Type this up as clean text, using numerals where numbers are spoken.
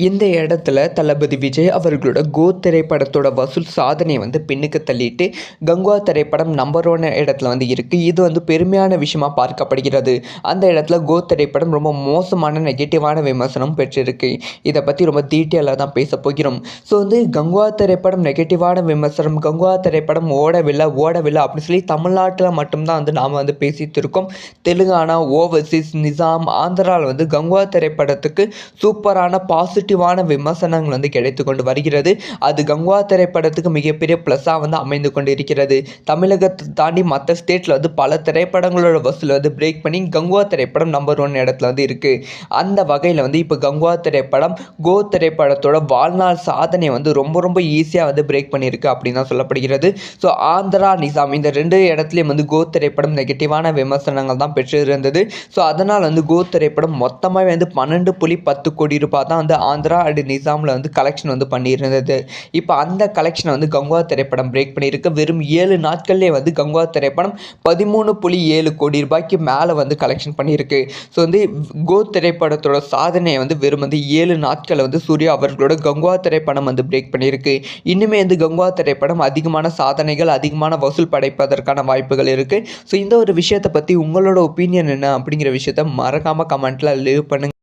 இந்த இடத்துல தளபதி விஜய் அவர்களோட கோ திரைப்படத்தோட வசூல் சாதனையை பின்னுக்கு தள்ளிட்டு கங்குவா திரைப்படம் நம்பர் 1 இடத்துல இருக்குது. இது பெருமையான விஷயமா பார்க்கப்படுகிறது. அந்த இடத்துல கோ திரைப்படம் ரொம்ப மோசமான நெகட்டிவான விமர்சனம் பெற்றிருக்கு. இதை பற்றி ரொம்ப டீட்டெயிலாக தான் பேச போகிறோம். ஸோ கங்குவா திரைப்படம் நெகட்டிவான விமர்சனம், கங்குவா திரைப்படம் ஓடவில்லை அப்படின்னு சொல்லி தமிழ்நாட்டில் மட்டும்தான் நாம் பேசிட்டு இருக்கோம். தெலுங்கானா, ஓவர்சீஸ், நிசாம், ஆந்திராவில் கங்குவா திரைப்படத்துக்கு சூப்பரான பாசிட்டிவான விமர்சனங்கள் கிடைத்து கொண்டு வருகிறது. அது கங்குவா திரைப்படத்துக்கு மிகப்பெரிய ப்ளஸ்ஸாக அமைந்து கொண்டு இருக்கிறது. தமிழகத்தை தாண்டி மற்ற ஸ்டேட்டில் பல திரைப்படங்களோட வசூல் பிரேக் பண்ணி கங்குவா திரைப்படம் நம்பர் 1 இடத்துல இருக்கு. அந்த வகையில் இப்போ கங்குவா திரைப்படம் கோ திரைப்படத்தோட வாழ்நாள் சாதனையை ரொம்ப ரொம்ப ஈஸியாக பிரேக் பண்ணியிருக்கு அப்படின்னு தான் சொல்லப்படுகிறது. ஸோ ஆந்திரா, நிசாம் இந்த 2 இடத்துலையும் கோ திரைப்படம் நெகட்டிவான விமர்சனங்கள் தான் பெற்று இருந்தது. ஸோ அதனால் கோ திரைப்படம் மொத்தமாக 12.10 கோடி ரூபாய் தான் ஆந்திரா அண்ட் நிசாமில் கலெக்ஷன் பண்ணியிருந்தது. இப்போ அந்த கலெக்ஷனை கங்குவா திரைப்படம் பிரேக் பண்ணியிருக்கு. வெறும் 7 நாட்கள்லேயே கங்குவா திரைப்படம் 13.7 கோடி ரூபாய்க்கு மேலே கலெக்ஷன் பண்ணியிருக்கு. ஸோ கோ திரைப்படத்தோட சாதனையை வெறும் 7 நாட்களில் சூர்யா அவர்களோட கங்குவா திரைப்படம் பிரேக் பண்ணியிருக்கு. இன்னுமே கங்குவா திரைப்படம் அதிகமான சாதனைகள், அதிகமான வசூல் படைப்பதற்கான வாய்ப்புகள் இருக்குது. ஸோ இந்த ஒரு விஷயத்தை பற்றி உங்களோட ஒப்பீனியன் என்ன அப்படிங்கிற விஷயத்த மறக்காமல் கமெண்ட்டில் லீவ் பண்ணுங்கள்.